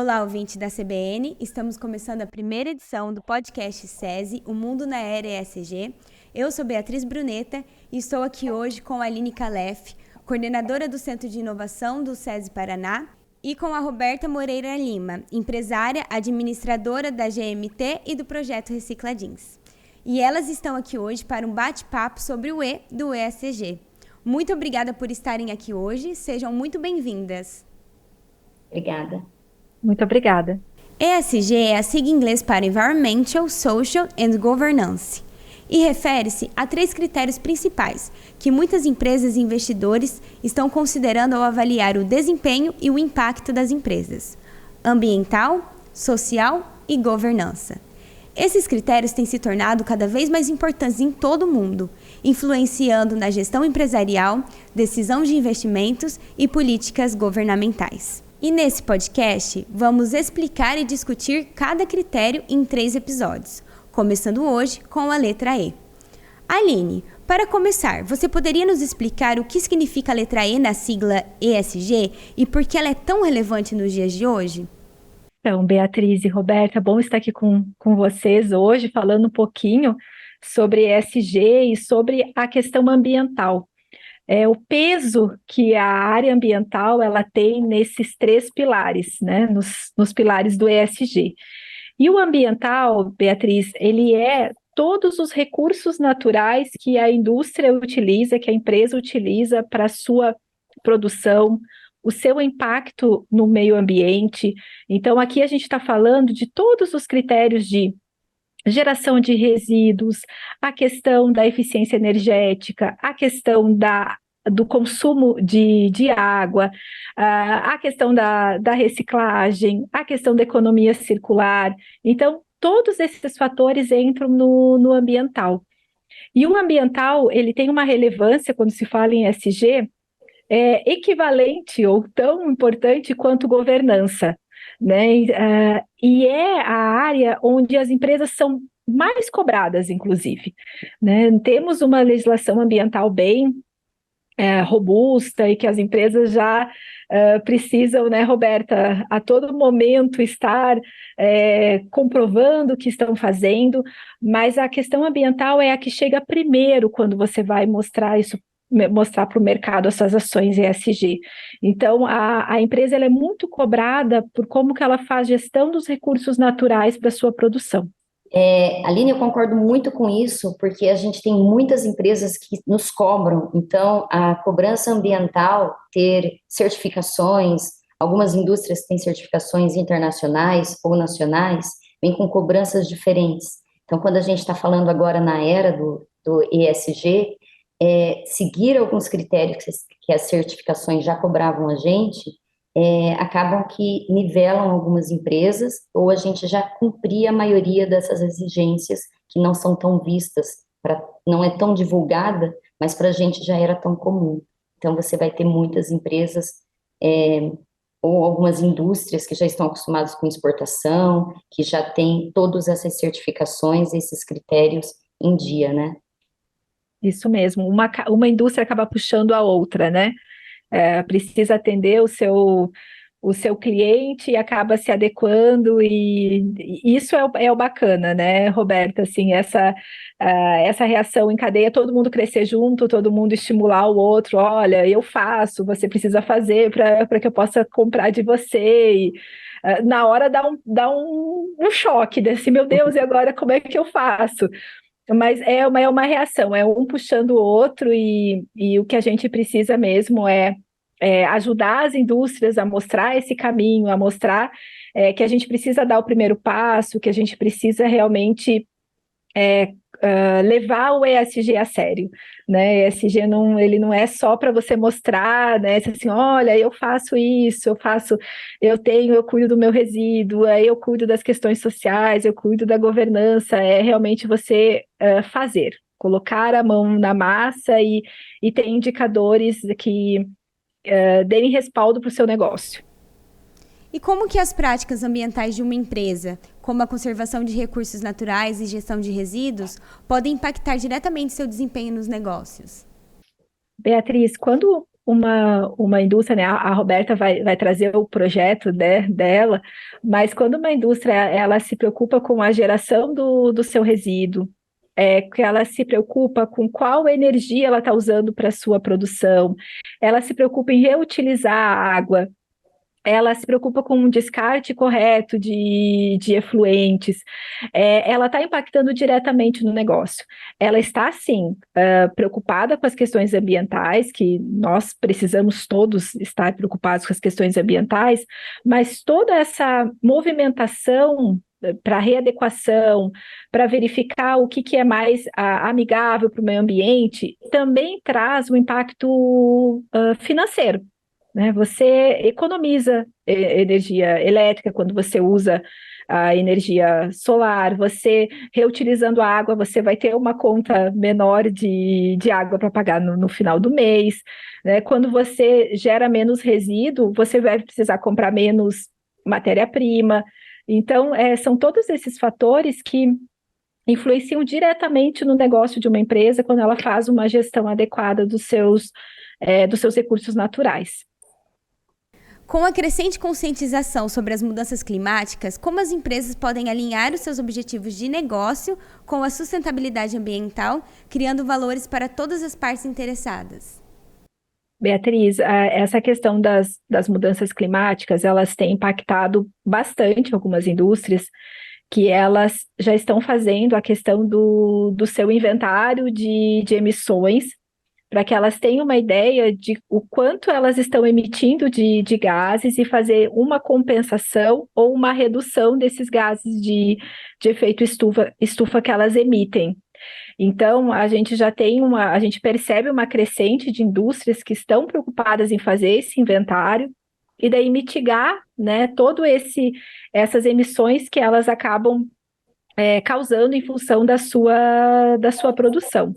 Olá, ouvinte da CBN. Estamos começando a primeira edição do podcast SESI, O Mundo na Era ESG. Eu sou Beatriz Bruneta e estou aqui hoje com a Aline Calef, coordenadora do Centro de Inovação do SESI Paraná, e com a Roberta Moreira Lima, empresária, administradora da GMT e do projeto Recicladins. E elas estão aqui hoje para um bate-papo sobre o E do ESG. Muito obrigada por estarem aqui hoje. Sejam muito bem-vindas. Obrigada. Muito obrigada. ESG é a sigla em inglês para Environmental, Social and Governance e refere-se a 3 critérios principais que muitas empresas e investidores estão considerando ao avaliar o desempenho e o impacto das empresas: ambiental, social e governança. Esses critérios têm se tornado cada vez mais importantes em todo o mundo, influenciando na gestão empresarial, decisão de investimentos e políticas governamentais. E nesse podcast, vamos explicar e discutir cada critério em 3 episódios, começando hoje com a letra E. Aline, para começar, você poderia nos explicar o que significa a letra E na sigla ESG e por que ela é tão relevante nos dias de hoje? Então, Beatriz e Roberta, bom estar aqui com vocês hoje, falando um pouquinho sobre ESG e sobre a questão ambiental. O peso que a área ambiental ela tem nesses 3 pilares, né, nos pilares do ESG. E o ambiental, Beatriz, ele é todos os recursos naturais que a indústria utiliza, que a empresa utiliza para a sua produção, o seu impacto no meio ambiente. Então, aqui a gente está falando de todos os critérios de geração de resíduos, a questão da eficiência energética, a questão do consumo de água, a questão da reciclagem, a questão da economia circular. Então, todos esses fatores entram no ambiental. E o ambiental, ele tem uma relevância, quando se fala em ESG, equivalente ou tão importante quanto governança, né? E é a área onde as empresas são mais cobradas, inclusive, né? Temos uma legislação ambiental bem robusta e que as empresas já precisam, né, Roberta, a todo momento estar comprovando o que estão fazendo, mas a questão ambiental é a que chega primeiro quando você vai mostrar para o mercado essas ações ESG. Então, a empresa ela é muito cobrada por como que ela faz gestão dos recursos naturais para a sua produção. Aline, eu concordo muito com isso, porque a gente tem muitas empresas que nos cobram. Então, a cobrança ambiental, ter certificações, algumas indústrias têm certificações internacionais ou nacionais, vem com cobranças diferentes. Então, quando a gente está falando agora na era do ESG, seguir alguns critérios que as certificações já cobravam a gente, acabam que nivelam algumas empresas, ou a gente já cumpria a maioria dessas exigências que não são tão vistas, não é tão divulgada, mas para a gente já era tão comum. Então, você vai ter muitas empresas, ou algumas indústrias que já estão acostumadas com exportação, que já têm todas essas certificações, esses critérios em dia, né? Isso mesmo, uma indústria acaba puxando a outra, né? Precisa atender o seu cliente e acaba se adequando, e isso é o bacana, né, Roberta? Assim, essa reação em cadeia, todo mundo crescer junto, todo mundo estimular o outro. Olha, eu faço, você precisa fazer para que eu possa comprar de você. E na hora dá um choque desse, meu Deus, e agora como é que eu faço? Mas é uma reação, é um puxando o outro, e o que a gente precisa mesmo é ajudar as indústrias a mostrar esse caminho, a mostrar que a gente precisa dar o primeiro passo, que a gente precisa realmente levar o ESG a sério, né? ESG ele não é só para você mostrar, né? Assim, olha, eu faço isso, eu cuido do meu resíduo, eu cuido das questões sociais, eu cuido da governança. É realmente você fazer, colocar a mão na massa e ter indicadores que deem respaldo para o seu negócio. E como que as práticas ambientais de uma empresa, como a conservação de recursos naturais e gestão de resíduos, podem impactar diretamente seu desempenho nos negócios? Beatriz, quando uma indústria, né? A Roberta vai trazer o projeto, né, dela, mas quando uma indústria ela se preocupa com a geração do seu resíduo, que ela se preocupa com qual energia ela está usando para a sua produção, ela se preocupa em reutilizar a água, ela se preocupa com um descarte correto de efluentes, ela está impactando diretamente no negócio. Ela está, sim, preocupada com as questões ambientais, que nós precisamos todos estar preocupados com as questões ambientais, mas toda essa movimentação para readequação, para verificar o que é mais amigável para o meio ambiente, também traz um impacto financeiro. Né? Você economiza energia elétrica quando você usa a energia solar, você reutilizando a água, você vai ter uma conta menor de água para pagar no final do mês. Né? Quando você gera menos resíduo, você vai precisar comprar menos matéria-prima. Então, são todos esses fatores que influenciam diretamente no negócio de uma empresa quando ela faz uma gestão adequada dos seus recursos naturais. Com a crescente conscientização sobre as mudanças climáticas, como as empresas podem alinhar os seus objetivos de negócio com a sustentabilidade ambiental, criando valores para todas as partes interessadas? Beatriz, essa questão das mudanças climáticas, elas têm impactado bastante algumas indústrias, que elas já estão fazendo a questão do seu inventário de emissões, para que elas tenham uma ideia de o quanto elas estão emitindo de gases e fazer uma compensação ou uma redução desses gases de efeito estufa que elas emitem. Então, a gente percebe uma crescente de indústrias que estão preocupadas em fazer esse inventário e daí mitigar, né, essas emissões que elas acabam causando em função da sua produção.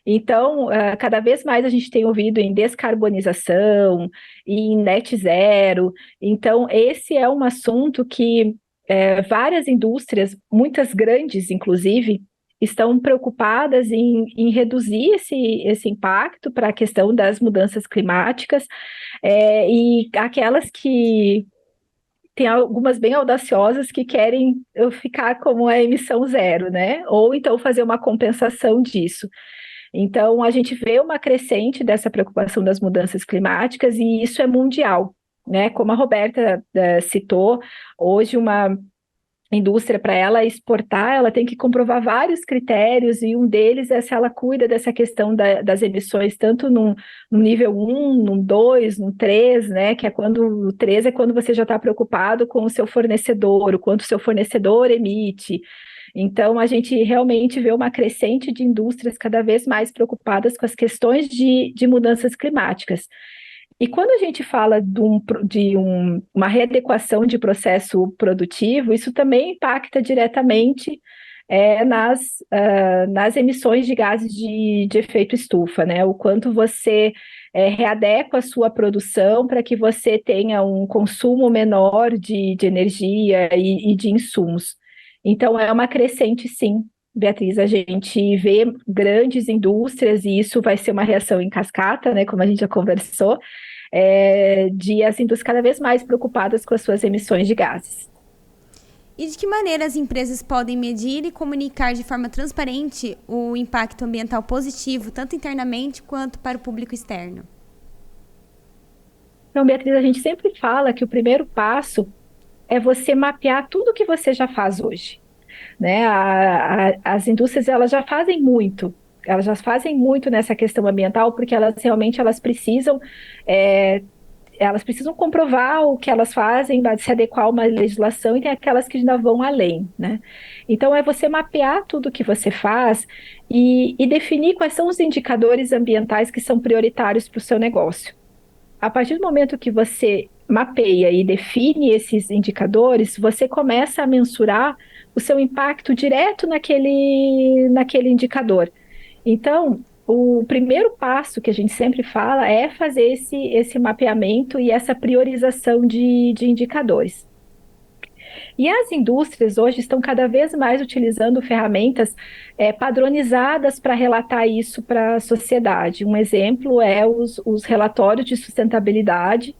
Então, cada vez mais a gente tem ouvido em descarbonização, em net zero. Então, esse é um assunto que várias indústrias, muitas grandes, inclusive, estão preocupadas em reduzir esse impacto para a questão das mudanças climáticas, e aquelas que tem algumas bem audaciosas que querem ficar como a emissão zero, né? Ou então fazer uma compensação disso. Então, a gente vê uma crescente dessa preocupação das mudanças climáticas e isso é mundial, né? Como a Roberta citou, hoje uma indústria, para ela exportar, ela tem que comprovar vários critérios e um deles é se ela cuida dessa questão das emissões, tanto no nível 1, no 2, no 3, né? Que é quando o 3 é quando você já está preocupado com o seu fornecedor, o quanto o seu fornecedor emite. Então, a gente realmente vê uma crescente de indústrias cada vez mais preocupadas com as questões de mudanças climáticas. E quando a gente fala de uma readequação de processo produtivo, isso também impacta diretamente nas emissões de gases de efeito estufa, né? O quanto você readequa a sua produção para que você tenha um consumo menor de energia e de insumos. Então, é uma crescente, sim, Beatriz. A gente vê grandes indústrias, e isso vai ser uma reação em cascata, né, como a gente já conversou, de as indústrias cada vez mais preocupadas com as suas emissões de gases. E de que maneira as empresas podem medir e comunicar de forma transparente o impacto ambiental positivo, tanto internamente quanto para o público externo? Então, Beatriz, a gente sempre fala que o primeiro passo é você mapear tudo que você já faz hoje, né? As indústrias, elas já fazem muito nessa questão ambiental, porque elas precisam comprovar o que elas fazem, se adequar a uma legislação, e tem aquelas que ainda vão além, né? Então, é você mapear tudo que você faz e definir quais são os indicadores ambientais que são prioritários para o seu negócio. A partir do momento que você mapeia e define esses indicadores, você começa a mensurar o seu impacto direto naquele indicador. Então, o primeiro passo que a gente sempre fala é fazer esse mapeamento e essa priorização de indicadores. E as indústrias hoje estão cada vez mais utilizando ferramentas padronizadas para relatar isso para a sociedade. Um exemplo é os relatórios de sustentabilidade.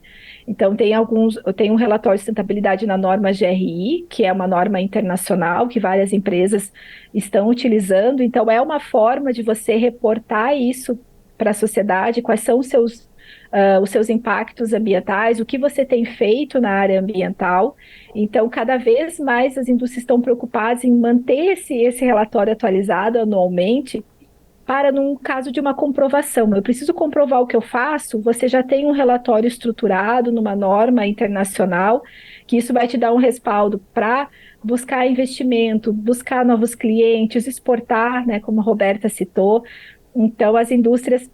Então, tem um relatório de sustentabilidade na norma GRI, que é uma norma internacional que várias empresas estão utilizando. Então, é uma forma de você reportar isso para a sociedade, quais são os seus impactos ambientais, o que você tem feito na área ambiental. Então, cada vez mais as indústrias estão preocupadas em manter esse relatório atualizado anualmente, para num caso de uma comprovação. Eu preciso comprovar o que eu faço, você já tem um relatório estruturado numa norma internacional, que isso vai te dar um respaldo para buscar investimento, buscar novos clientes, exportar, né, como a Roberta citou. Então, as indústrias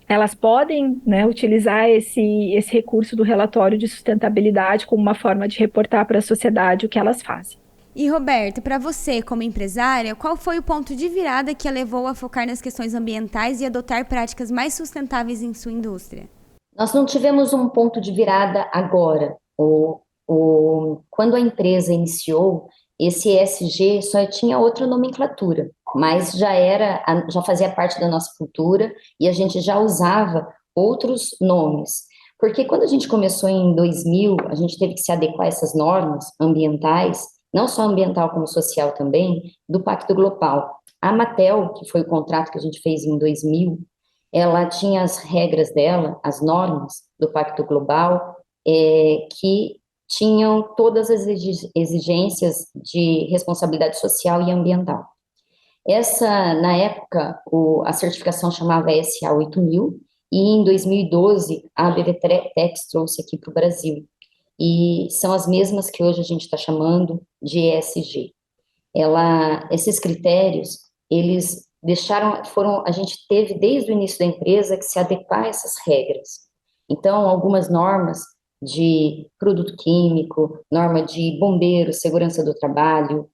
elas podem, né, utilizar esse recurso do relatório de sustentabilidade como uma forma de reportar para a sociedade o que elas fazem. E, Roberta, para você, como empresária, qual foi o ponto de virada que a levou a focar nas questões ambientais e adotar práticas mais sustentáveis em sua indústria? Nós não tivemos um ponto de virada agora. Quando a empresa iniciou, esse ESG só tinha outra nomenclatura, mas já fazia parte da nossa cultura e a gente já usava outros nomes. Porque quando a gente começou em 2000, a gente teve que se adequar a essas normas ambientais, não só ambiental como social também, do Pacto Global. A Anatel, que foi o contrato que a gente fez em 2000, ela tinha as regras dela, as normas do Pacto Global, que tinham todas as exigências de responsabilidade social e ambiental. Na época, a certificação chamava SA 8000, e em 2012 a ABV-TEX trouxe aqui para o Brasil. E são as mesmas que hoje a gente está chamando de ESG. Esses critérios, eles a gente teve desde o início da empresa que se adequar a essas regras. Então, algumas normas de produto químico, norma de bombeiro, segurança do trabalho,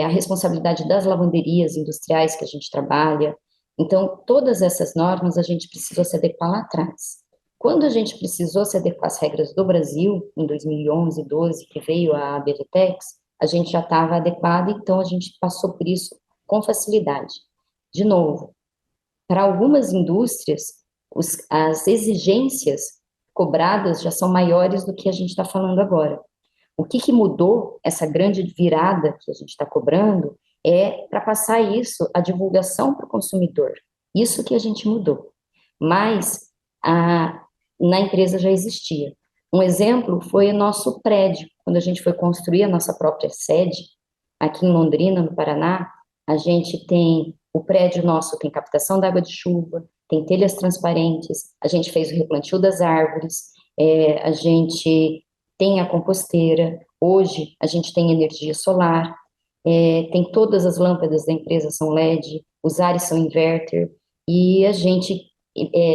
a responsabilidade das lavanderias industriais que a gente trabalha. Então, todas essas normas a gente precisou se adequar lá atrás. Quando a gente precisou se adequar às regras do Brasil, em 2011, 12, que veio a ABV-TEX, a gente já estava adequado, então a gente passou por isso com facilidade. De novo, para algumas indústrias, as exigências cobradas já são maiores do que a gente está falando agora. O que mudou, essa grande virada que a gente está cobrando, é para passar isso, a divulgação para o consumidor. Isso que a gente mudou. Mas na empresa já existia. Um exemplo foi o nosso prédio. Quando a gente foi construir a nossa própria sede, aqui em Londrina, no Paraná, a gente tem, o prédio nosso tem captação da água de chuva, tem telhas transparentes, a gente fez o replantio das árvores, a gente tem a composteira, hoje a gente tem energia solar, tem todas as lâmpadas da empresa são LED, os ares são inverter, e a gente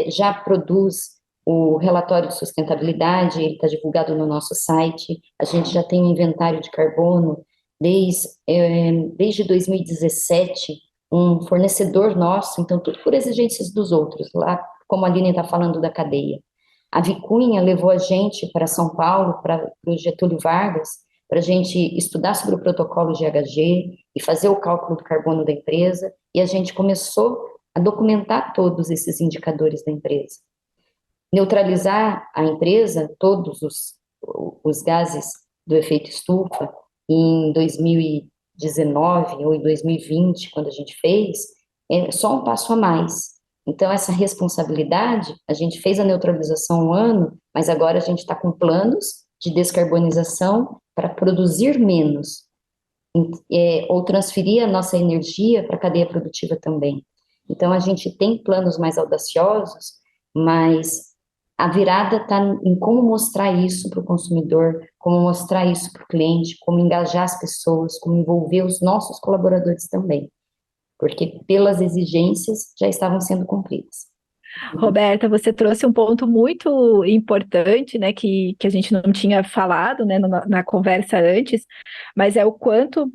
já produz o relatório de sustentabilidade, ele está divulgado no nosso site, a gente já tem um inventário de carbono, desde 2017, um fornecedor nosso, então tudo por exigências dos outros, lá como a Aline está falando da cadeia. A Vicunha levou a gente para São Paulo, para o Getúlio Vargas, para a gente estudar sobre o protocolo GHG e fazer o cálculo do carbono da empresa, e a gente começou a documentar todos esses indicadores da empresa. Neutralizar a empresa, todos os gases do efeito estufa, em 2019 ou em 2020, quando a gente fez, é só um passo a mais. Então, essa responsabilidade, a gente fez a neutralização um ano, mas agora a gente está com planos de descarbonização para produzir menos, ou transferir a nossa energia para a cadeia produtiva também. Então, a gente tem planos mais audaciosos, mas a virada está em como mostrar isso para o consumidor, como mostrar isso para o cliente, como engajar as pessoas, como envolver os nossos colaboradores também, porque pelas exigências já estavam sendo cumpridas. Roberta, você trouxe um ponto muito importante, né, que a gente não tinha falado, né, na conversa antes, mas é o quanto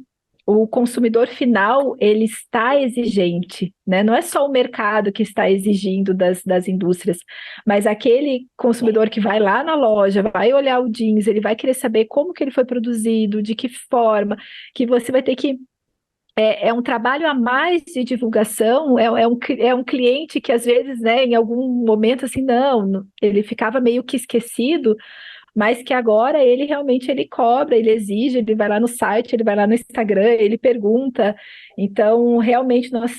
o consumidor final, ele está exigente, né? Não é só o mercado que está exigindo das indústrias, mas aquele consumidor que vai lá na loja, vai olhar o jeans, ele vai querer saber como que ele foi produzido, de que forma, que você vai ter que é um trabalho a mais de divulgação, é um cliente que às vezes, né, em algum momento assim, ele ficava meio que esquecido, mas que agora ele realmente ele cobra, ele exige, ele vai lá no site, ele vai lá no Instagram, ele pergunta. Então, realmente nós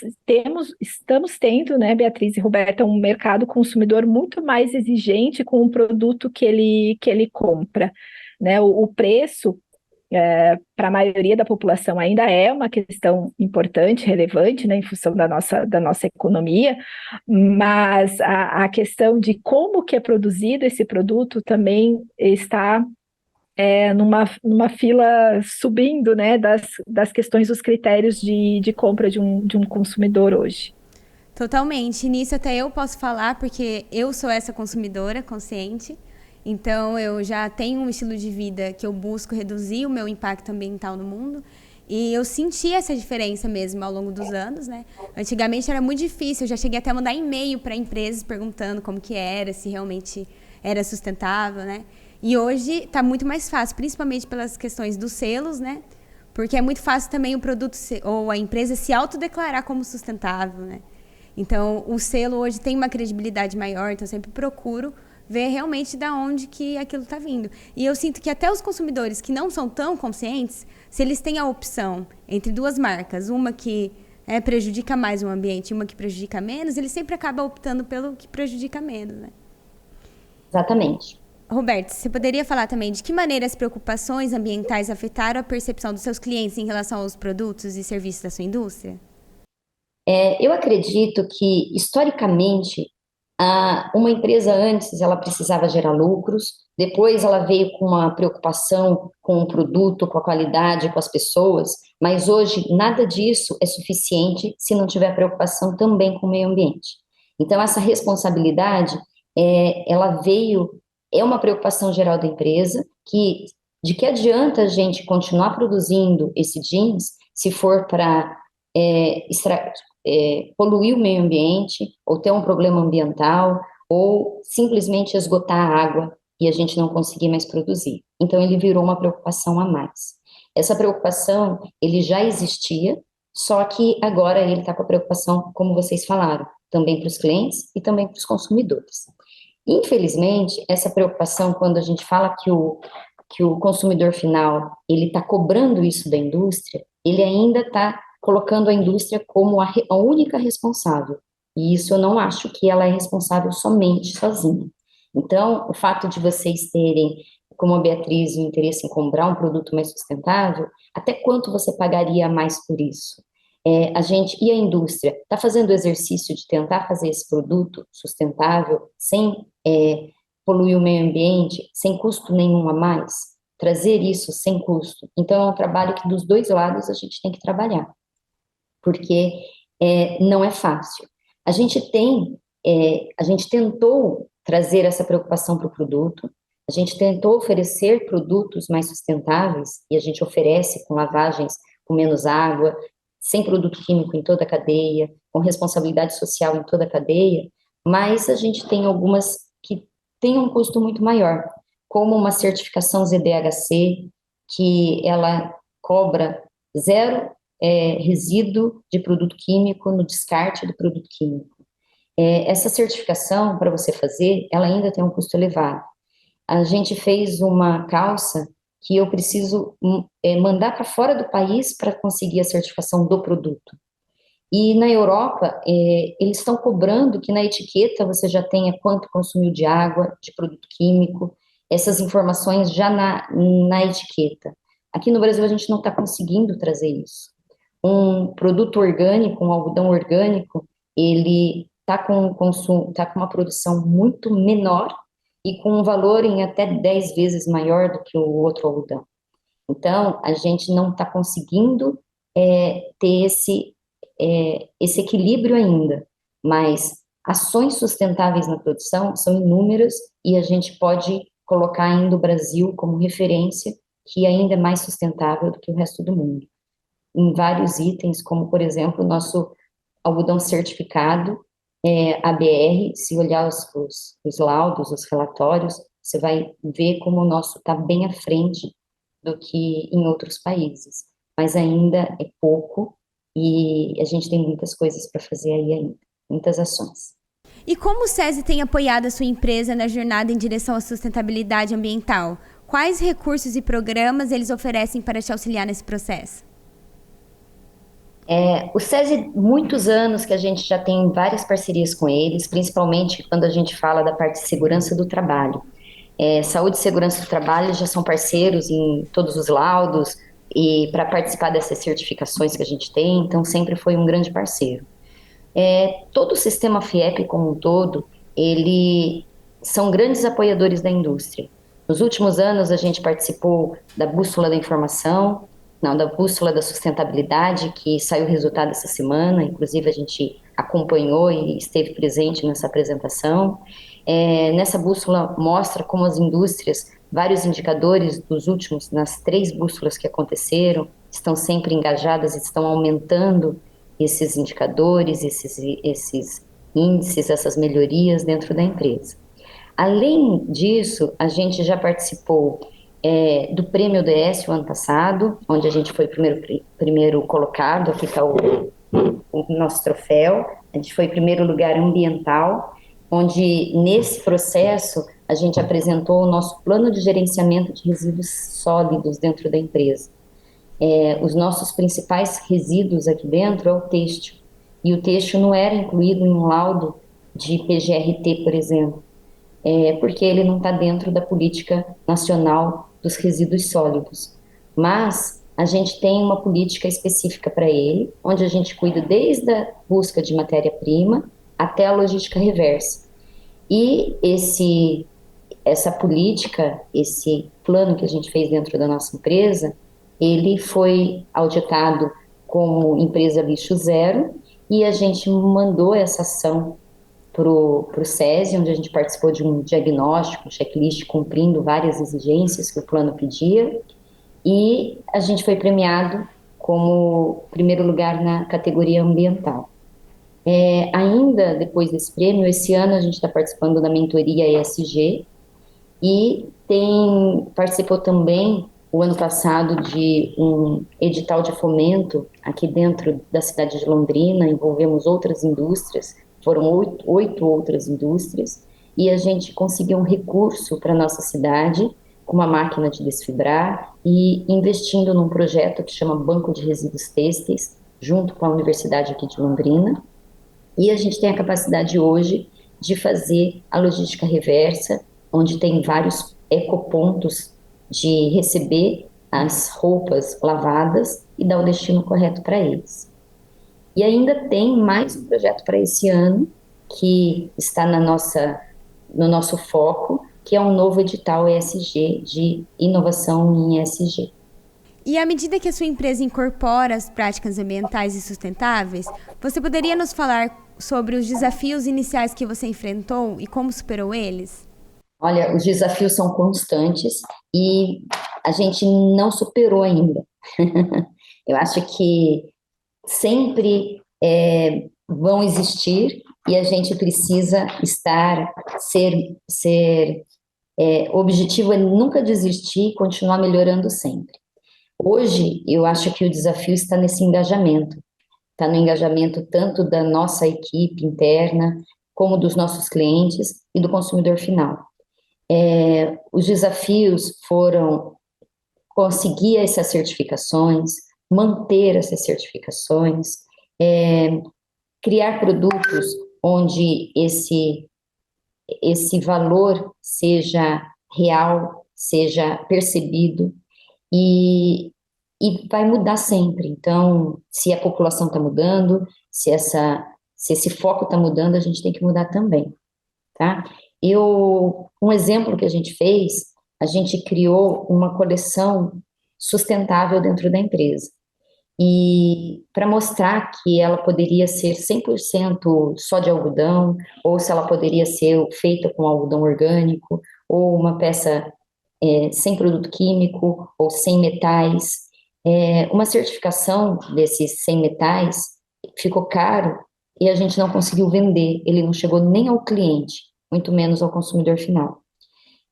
estamos tendo, né, Beatriz e Roberta, um mercado consumidor muito mais exigente com o produto que ele compra, né? O preço para a maioria da população ainda é uma questão importante, relevante, né, em função da nossa economia, mas a questão de como que é produzido esse produto também está numa fila subindo, né, das questões dos critérios de compra de um consumidor hoje. Totalmente. Nisso até eu posso falar, porque eu sou essa consumidora consciente. Então, eu já tenho um estilo de vida que eu busco reduzir o meu impacto ambiental no mundo. E eu senti essa diferença mesmo ao longo dos anos, né? Antigamente era muito difícil, eu já cheguei até a mandar e-mail para empresas perguntando como que era, se realmente era sustentável, né? E hoje está muito mais fácil, principalmente pelas questões dos selos, né? Porque é muito fácil também o produto ou a empresa se autodeclarar como sustentável, né? Então, o selo hoje tem uma credibilidade maior, então eu sempre procuro ver realmente de onde que aquilo está vindo. E eu sinto que até os consumidores que não são tão conscientes, se eles têm a opção entre duas marcas, uma que prejudica mais o ambiente e uma que prejudica menos, eles sempre acabam optando pelo que prejudica menos, né? Exatamente. Roberto, você poderia falar também de que maneira as preocupações ambientais afetaram a percepção dos seus clientes em relação aos produtos e serviços da sua indústria? Eu acredito que, historicamente, uma empresa antes ela precisava gerar lucros, depois ela veio com uma preocupação com o produto, com a qualidade, com as pessoas, mas hoje nada disso é suficiente se não tiver preocupação também com o meio ambiente. Então, essa responsabilidade, ela veio, é uma preocupação geral da empresa, de que adianta a gente continuar produzindo esse jeans se for para poluir o meio ambiente, ou ter um problema ambiental, ou simplesmente esgotar a água e a gente não conseguir mais produzir. Então, ele virou uma preocupação a mais. Essa preocupação, ele já existia, só que agora ele está com a preocupação, como vocês falaram, também para os clientes e também para os consumidores. Infelizmente, essa preocupação, quando a gente fala que o consumidor final, ele está cobrando isso da indústria, ele ainda está colocando a indústria como a única responsável. E isso eu não acho que ela é responsável somente sozinha. Então, o fato de vocês terem, como a Beatriz, o interesse em comprar um produto mais sustentável, até quanto você pagaria mais por isso? E a indústria está fazendo o exercício de tentar fazer esse produto sustentável sem poluir o meio ambiente, sem custo nenhum a mais? Trazer isso sem custo. Então, é um trabalho que dos dois lados a gente tem que trabalhar, porque não é fácil. A gente tentou trazer essa preocupação para o produto, a gente tentou oferecer produtos mais sustentáveis, e a gente oferece com lavagens com menos água, sem produto químico em toda a cadeia, com responsabilidade social em toda a cadeia, mas a gente tem algumas que têm um custo muito maior, como uma certificação ZDHC, que ela cobra zero resíduo de produto químico no descarte do produto químico. Essa certificação, para você fazer, ela ainda tem um custo elevado. A gente fez uma calça que eu preciso mandar para fora do país para conseguir a certificação do produto. E na Europa, eles estão cobrando que na etiqueta você já tenha quanto consumiu de água, de produto químico, essas informações já na etiqueta. Aqui no Brasil a gente não está conseguindo trazer isso. Um produto orgânico, um algodão orgânico, ele está com uma produção muito menor e com um valor em até 10 vezes maior do que o outro algodão. Então, a gente não está conseguindo ter esse equilíbrio ainda, mas ações sustentáveis na produção são inúmeras e a gente pode colocar ainda o Brasil como referência, que ainda é mais sustentável do que o resto do mundo. em vários itens, como, por exemplo, o nosso algodão certificado, ABR. Se olhar os laudos, os relatórios, você vai ver como o nosso está bem à frente do que em outros países, mas ainda é pouco e a gente tem muitas coisas para fazer aí ainda, muitas ações. E como o SESI tem apoiado a sua empresa na jornada em direção à sustentabilidade ambiental? Quais recursos e programas eles oferecem para te auxiliar nesse processo? O SESI, muitos anos que a gente já tem várias parcerias com eles, principalmente quando a gente fala da parte de segurança do trabalho. Saúde e segurança do trabalho já são parceiros em todos os laudos e para participar dessas certificações que a gente tem, então sempre foi um grande parceiro. Todo o sistema FIEP como um todo, ele são grandes apoiadores da indústria. Nos últimos anos a gente participou da Bússola da Informação, da Bússola da Sustentabilidade, que saiu o resultado essa semana, inclusive a gente acompanhou e esteve presente nessa apresentação. Nessa bússola mostra como as indústrias, vários indicadores dos últimos, nas 3 bússolas que aconteceram, estão sempre engajadas e estão aumentando esses indicadores, esses índices, essas melhorias dentro da empresa. Além disso, a gente já participou do Prêmio ODS o ano passado, onde a gente foi primeiro colocado, aqui está o nosso troféu, a gente foi primeiro lugar ambiental, onde nesse processo a gente apresentou o nosso plano de gerenciamento de resíduos sólidos dentro da empresa. Os nossos principais resíduos aqui dentro é o têxtil, e o têxtil não era incluído em um laudo de PGRT, por exemplo, porque ele não está dentro da política nacional dos resíduos sólidos. Mas a gente tem uma política específica para ele, onde a gente cuida desde a busca de matéria-prima até a logística reversa. E essa política, esse plano que a gente fez dentro da nossa empresa, ele foi auditado como empresa lixo zero, e a gente mandou essa ação para o SESI, onde a gente participou de um diagnóstico, um checklist, cumprindo várias exigências que o plano pedia, e a gente foi premiado como primeiro lugar na categoria ambiental. Ainda depois desse prêmio, esse ano a gente está participando da mentoria ESG, e participou também o ano passado de um edital de fomento aqui dentro da cidade de Londrina. Envolvemos outras indústrias, foram 8 outras indústrias, e a gente conseguiu um recurso para a nossa cidade, com uma máquina de desfibrar, e investindo num projeto que chama Banco de Resíduos Têxteis, junto com a Universidade aqui de Londrina, e a gente tem a capacidade hoje de fazer a logística reversa, onde tem vários ecopontos de receber as roupas lavadas e dar o destino correto para eles. E ainda tem mais um projeto para esse ano, que está no nosso foco, que é um novo edital ESG, de inovação em ESG. E à medida que a sua empresa incorpora as práticas ambientais e sustentáveis, você poderia nos falar sobre os desafios iniciais que você enfrentou e como superou eles? Olha, os desafios são constantes e a gente não superou ainda. Eu acho que sempre vão existir, e a gente precisa o objetivo é nunca desistir e continuar melhorando sempre. Hoje, eu acho que o desafio está nesse engajamento, está no engajamento tanto da nossa equipe interna, como dos nossos clientes e do consumidor final. Os desafios foram conseguir essas certificações, manter essas certificações, criar produtos onde esse valor seja real, seja percebido, e vai mudar sempre. Então, se a população está mudando, se esse foco está mudando, a gente tem que mudar também, tá? Um exemplo que a gente fez, a gente criou uma coleção sustentável dentro da empresa, e para mostrar que ela poderia ser 100% só de algodão, ou se ela poderia ser feita com algodão orgânico, ou uma peça sem produto químico, ou sem metais. Uma certificação desses 100 metais ficou caro e a gente não conseguiu vender, ele não chegou nem ao cliente, muito menos ao consumidor final.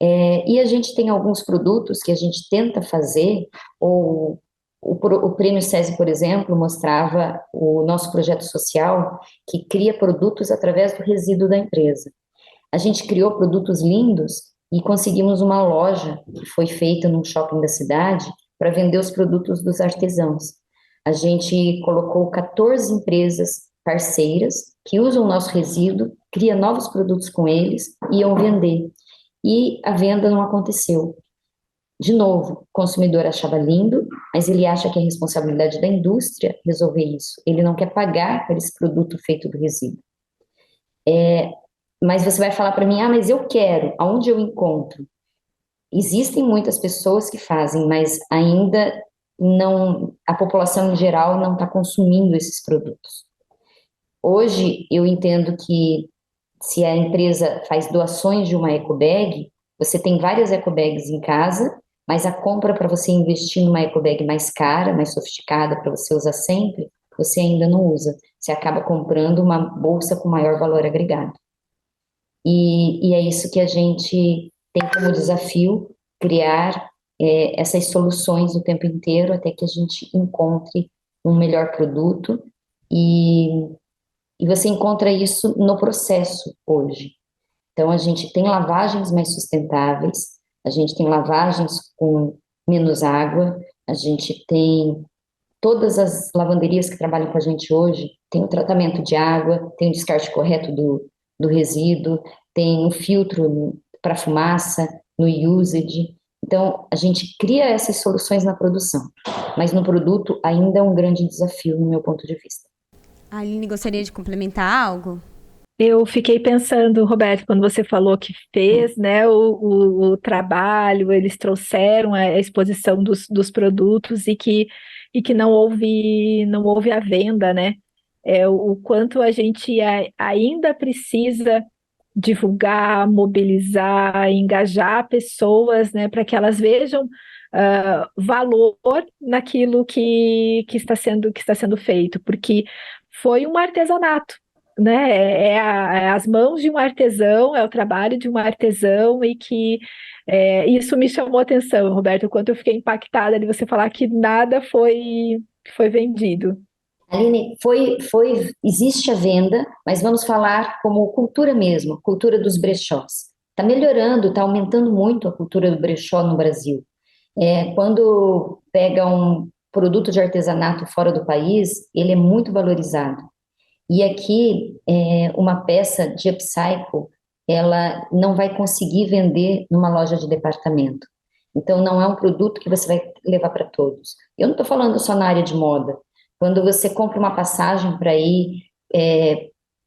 E a gente tem alguns produtos que a gente tenta fazer, ou o Prêmio SESI, por exemplo, mostrava o nosso projeto social que cria produtos através do resíduo da empresa. A gente criou produtos lindos e conseguimos uma loja que foi feita num shopping da cidade para vender os produtos dos artesãos. A gente colocou 14 empresas parceiras que usam o nosso resíduo, cria novos produtos com eles e iam vender. E a venda não aconteceu. De novo, o consumidor achava lindo, mas ele acha que é responsabilidade da indústria resolver isso. Ele não quer pagar por esse produto feito do resíduo. Mas você vai falar para mim, mas eu quero, aonde eu encontro? Existem muitas pessoas que fazem, mas ainda não, a população em geral não está consumindo esses produtos. Hoje, eu entendo que se a empresa faz doações de uma ecobag, você tem várias ecobags em casa, mas a compra para você investir numa ecobag mais cara, mais sofisticada, para você usar sempre, você ainda não usa. Você acaba comprando uma bolsa com maior valor agregado. E é isso que a gente tem como desafio, criar essas soluções o tempo inteiro, até que a gente encontre um melhor produto, e você encontra isso no processo hoje. Então, a gente tem lavagens mais sustentáveis, a gente tem lavagens com menos água, a gente tem todas as lavanderias que trabalham com a gente hoje, tem o tratamento de água, tem o descarte correto do resíduo, tem um filtro para fumaça, no usage. Então, a gente cria essas soluções na produção, mas no produto ainda é um grande desafio, no meu ponto de vista. A Aline gostaria de complementar algo? Eu fiquei pensando, Roberto, quando você falou que fez, né, o trabalho, eles trouxeram a exposição dos produtos e que não houve a venda, né? O quanto a gente ainda precisa divulgar, mobilizar, engajar pessoas, né, para que elas vejam valor naquilo que está sendo feito, porque foi um artesanato, né? É as mãos de um artesão, é o trabalho de um artesão, e que isso me chamou a atenção, Roberto, o quanto eu fiquei impactada de você falar que nada foi vendido. Aline, existe a venda, mas vamos falar como cultura mesmo, cultura dos brechós. Está melhorando, está aumentando muito a cultura do brechó no Brasil. Quando pega um produto de artesanato fora do país, ele é muito valorizado. E aqui, uma peça de upcycle, ela não vai conseguir vender numa loja de departamento. Então, não é um produto que você vai levar para todos. Eu não estou falando só na área de moda. Quando você compra uma passagem para ir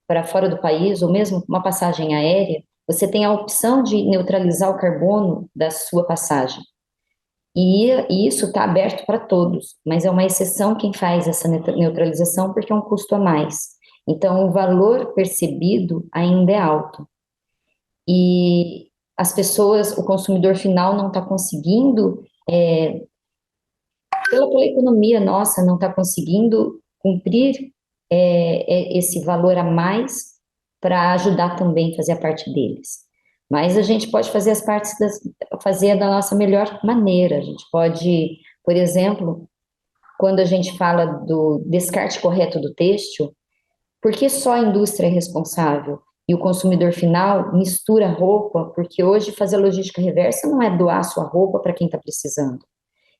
para fora do país, ou mesmo uma passagem aérea, você tem a opção de neutralizar o carbono da sua passagem. E isso está aberto para todos, mas é uma exceção quem faz essa neutralização, porque é um custo a mais. Então, o valor percebido ainda é alto. E as pessoas, o consumidor final não está conseguindo, pela economia nossa, não está conseguindo cumprir esse valor a mais para ajudar também a fazer a parte deles. Mas a gente pode fazer fazer da nossa melhor maneira. A gente pode, por exemplo, quando a gente fala do descarte correto do têxtil, por que só a indústria é responsável e o consumidor final mistura roupa? Porque hoje fazer logística reversa não é doar sua roupa para quem está precisando.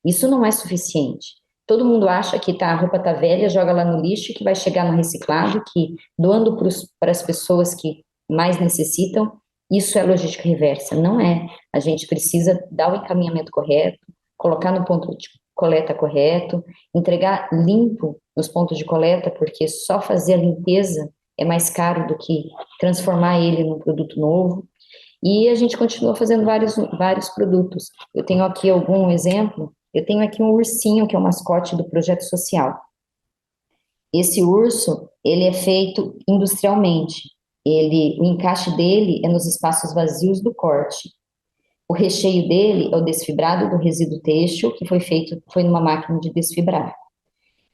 Isso não é suficiente. Todo mundo acha que a roupa está velha, joga lá no lixo, que vai chegar no reciclado, que doando para as pessoas que mais necessitam, isso é logística reversa. Não é. A gente precisa dar o encaminhamento correto, colocar no ponto de coleta correto, entregar limpo nos pontos de coleta, porque só fazer a limpeza é mais caro do que transformar ele num produto novo. E a gente continua fazendo vários produtos. Eu tenho aqui algum exemplo. Eu tenho aqui um ursinho, que é o mascote do projeto social. Esse urso, ele é feito industrialmente. O encaixe dele é nos espaços vazios do corte. O recheio dele é o desfibrado do resíduo têxtil, que foi numa máquina de desfibrar.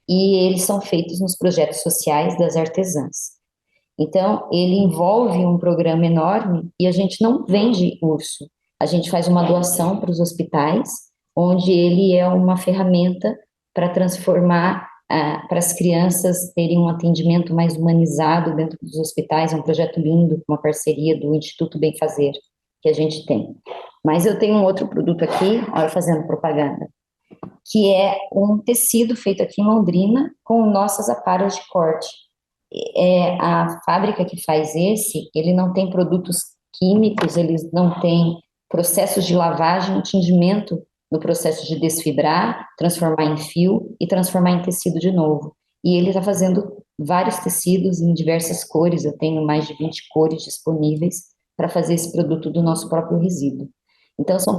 E eles são feitos nos projetos sociais das artesãs. Então, ele envolve um programa enorme e a gente não vende urso. A gente faz uma doação para os hospitais, onde ele é uma ferramenta para transformar, para as crianças terem um atendimento mais humanizado dentro dos hospitais. É um projeto lindo, uma parceria do Instituto Bem Fazer, que a gente tem. Mas eu tenho um outro produto aqui, olha, fazendo propaganda, que é um tecido feito aqui em Londrina com nossas aparas de corte. A fábrica que faz ele não tem produtos químicos, eles não têm processos de lavagem e tingimento no processo de desfibrar, transformar em fio e transformar em tecido de novo. E ele está fazendo vários tecidos em diversas cores, eu tenho mais de 20 cores disponíveis para fazer esse produto do nosso próprio resíduo. Então, são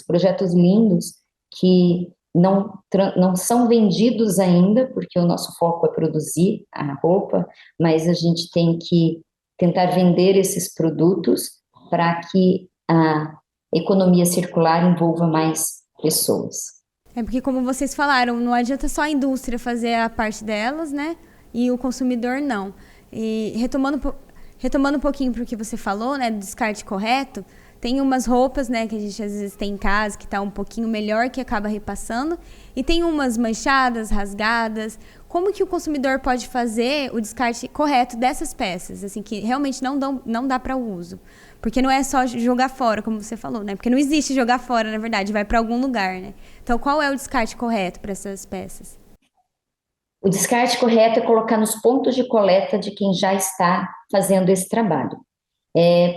projetos lindos que não são vendidos ainda, porque o nosso foco é produzir a roupa, mas a gente tem que tentar vender esses produtos para que a economia circular envolva mais pessoas. É porque, como vocês falaram, não adianta só a indústria fazer a parte delas, né? E o consumidor não. E retomando um pouquinho para o que você falou, né, do descarte correto, tem umas roupas, né, que a gente às vezes tem em casa, que tá um pouquinho melhor, que acaba repassando, e tem umas manchadas, rasgadas. Como que o consumidor pode fazer o descarte correto dessas peças, assim, que realmente não dá para uso? Porque não é só jogar fora, como você falou, né? Porque não existe jogar fora, na verdade, vai para algum lugar, né? Então, qual é o descarte correto para essas peças? O descarte correto é colocar nos pontos de coleta de quem já está fazendo esse trabalho.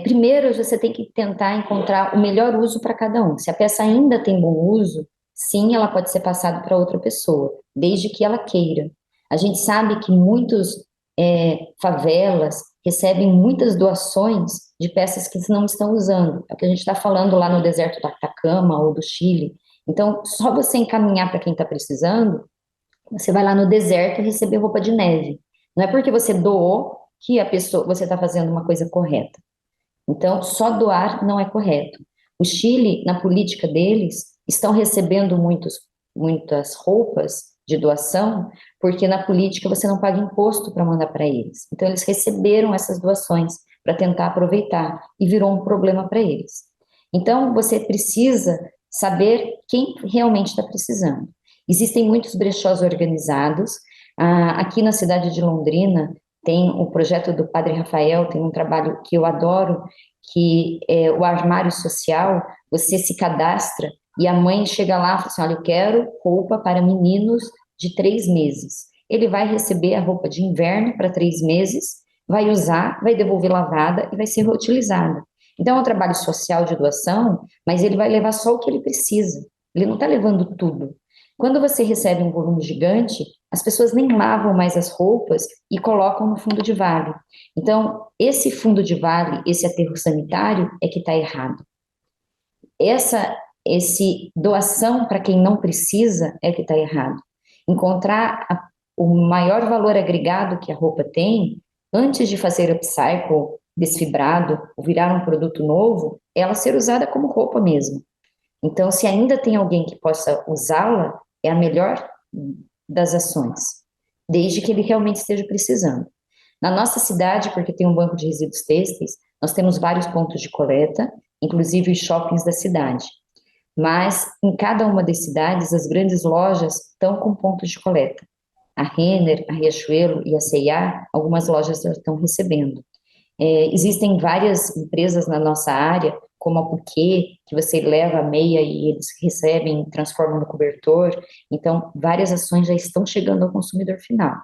Primeiro, você tem que tentar encontrar o melhor uso para cada um. Se a peça ainda tem bom uso, sim, ela pode ser passada para outra pessoa, desde que ela queira. A gente sabe que muitas favelas recebem muitas doações de peças que não estão usando. É o que a gente está falando lá no deserto do Atacama ou do Chile. Então, só você encaminhar para quem está precisando, você vai lá no deserto receber roupa de neve. Não é porque você doou que você está fazendo uma coisa correta. Então, só doar não é correto. O Chile, na política deles, estão recebendo muitas roupas de doação, porque na política você não paga imposto para mandar para eles. Então, eles receberam essas doações para tentar aproveitar, e virou um problema para eles. Então, você precisa saber quem realmente está precisando. Existem muitos brechós organizados. Aqui na cidade de Londrina, tem o projeto do Padre Rafael, tem um trabalho que eu adoro, que é o armário social. Você se cadastra e a mãe chega lá e fala assim, olha, eu quero roupa para meninos de 3 meses. Ele vai receber a roupa de inverno para 3 meses, vai usar, vai devolver lavada e vai ser reutilizada. Então é um trabalho social de doação, mas ele vai levar só o que ele precisa. Ele não está levando tudo. Quando você recebe um volume gigante, as pessoas nem lavam mais as roupas e colocam no fundo de vale. Então, esse fundo de vale, esse aterro sanitário é que está errado. Esse doação para quem não precisa é que está errado. Encontrar o maior valor agregado que a roupa tem, antes de fazer upcycle, desfibrado, ou virar um produto novo, ela ser usada como roupa mesmo. Então, se ainda tem alguém que possa usá-la, é a melhor das ações, desde que ele realmente esteja precisando. Na nossa cidade, porque tem um banco de resíduos têxteis, nós temos vários pontos de coleta, inclusive os shoppings da cidade. Mas, em cada uma das cidades, as grandes lojas estão com pontos de coleta. A Renner, a Riachuelo e a C&A, algumas lojas já estão recebendo. Existem várias empresas na nossa área, como a Puquê, que você leva a meia e eles recebem, transformam no cobertor. Então, várias ações já estão chegando ao consumidor final.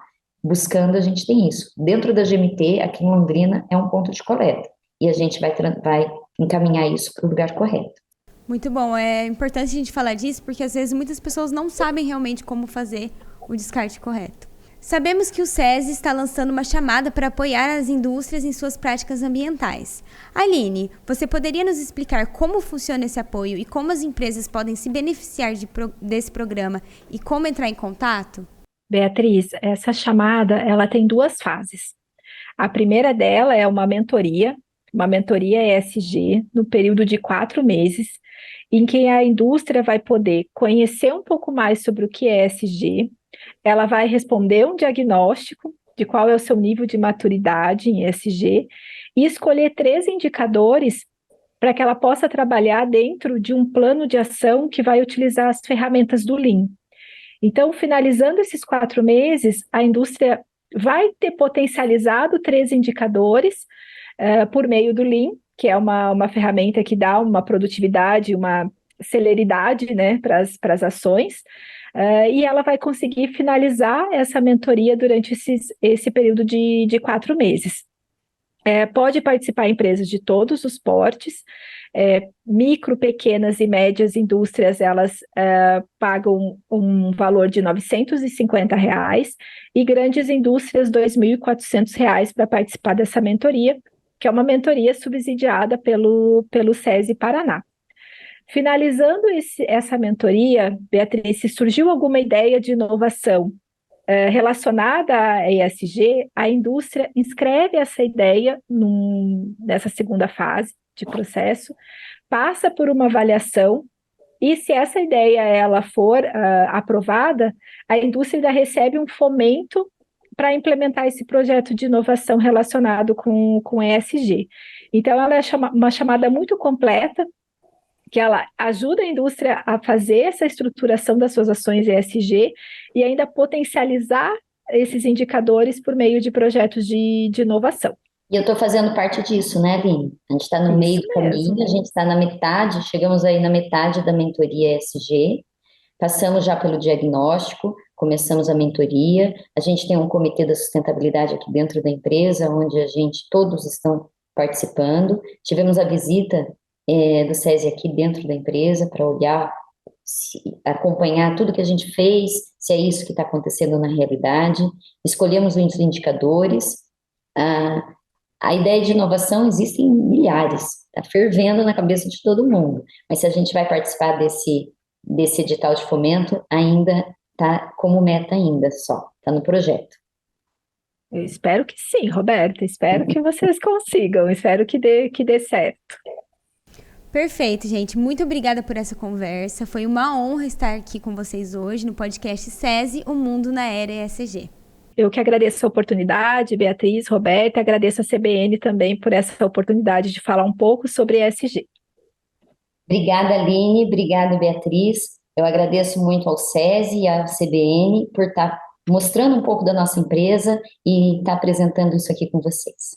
Buscando, a gente tem isso. Dentro da GMT, aqui em Londrina, é um ponto de coleta. E a gente vai encaminhar isso para o lugar correto. Muito bom. É importante a gente falar disso, porque às vezes muitas pessoas não sabem realmente como fazer o descarte correto. Sabemos que o SESI está lançando uma chamada para apoiar as indústrias em suas práticas ambientais. Aline, você poderia nos explicar como funciona esse apoio e como as empresas podem se beneficiar desse programa e como entrar em contato? Beatriz, essa chamada ela tem 2 fases. A primeira dela é uma mentoria, uma mentoria ESG, no período de 4 meses, em que a indústria vai poder conhecer um pouco mais sobre o que é ESG, ela vai responder um diagnóstico de qual é o seu nível de maturidade em ESG e escolher 3 indicadores para que ela possa trabalhar dentro de um plano de ação que vai utilizar as ferramentas do Lean. Então, finalizando esses 4 meses, a indústria vai ter potencializado 3 indicadores por meio do Lean, que é uma ferramenta que dá uma produtividade, uma celeridade, né, para as ações, e ela vai conseguir finalizar essa mentoria durante esse período de 4 meses. Pode participar empresas de todos os portes, micro, pequenas e médias indústrias, elas pagam um valor de R$950 e grandes indústrias R$2.400 para participar dessa mentoria, que é uma mentoria subsidiada pelo SESI Paraná. Finalizando essa mentoria, Beatriz, se surgiu alguma ideia de inovação relacionada à ESG, a indústria inscreve essa ideia nessa segunda fase de processo, passa por uma avaliação e se essa ideia ela for aprovada, a indústria ainda recebe um fomento para implementar esse projeto de inovação relacionado com ESG. Então, ela é uma chamada muito completa, que ela ajuda a indústria a fazer essa estruturação das suas ações ESG e ainda potencializar esses indicadores por meio de projetos de inovação. E eu estou fazendo parte disso, né, Aline? A gente está no meio do caminho, a gente está na metade, chegamos aí na metade da mentoria ESG, passamos já pelo diagnóstico, começamos a mentoria, a gente tem um comitê da sustentabilidade aqui dentro da empresa, onde todos estão participando, tivemos a visita do SESI aqui dentro da empresa para olhar, acompanhar tudo que a gente fez, se é isso que está acontecendo na realidade, escolhemos os indicadores, a ideia de inovação existem milhares, está fervendo na cabeça de todo mundo, mas se a gente vai participar desse edital de fomento, ainda está como meta ainda só, está no projeto. Eu espero que sim, Roberta, espero que vocês consigam, espero que dê certo. Perfeito, gente. Muito obrigada por essa conversa. Foi uma honra estar aqui com vocês hoje no podcast SESI, O Mundo na Era ESG. Eu que agradeço a oportunidade, Beatriz, Roberta, agradeço a CBN também por essa oportunidade de falar um pouco sobre ESG. Obrigada, Aline, obrigada, Beatriz. Eu agradeço muito ao SESI e à CBN por estar mostrando um pouco da nossa empresa e estar apresentando isso aqui com vocês.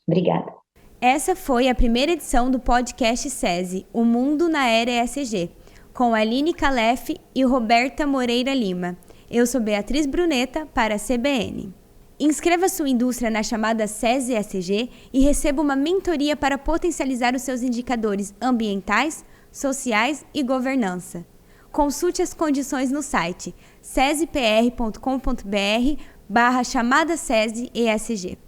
Obrigada. Essa foi a primeira edição do podcast SESI, O Mundo na Era ESG, com Aline Calef e Roberta Moreira Lima. Eu sou Beatriz Bruneta, para a CBN. Inscreva sua indústria na chamada SESI ESG e receba uma mentoria para potencializar os seus indicadores ambientais, sociais e governança. Consulte as condições no site sesipr.com.br/chamada SESI ESG.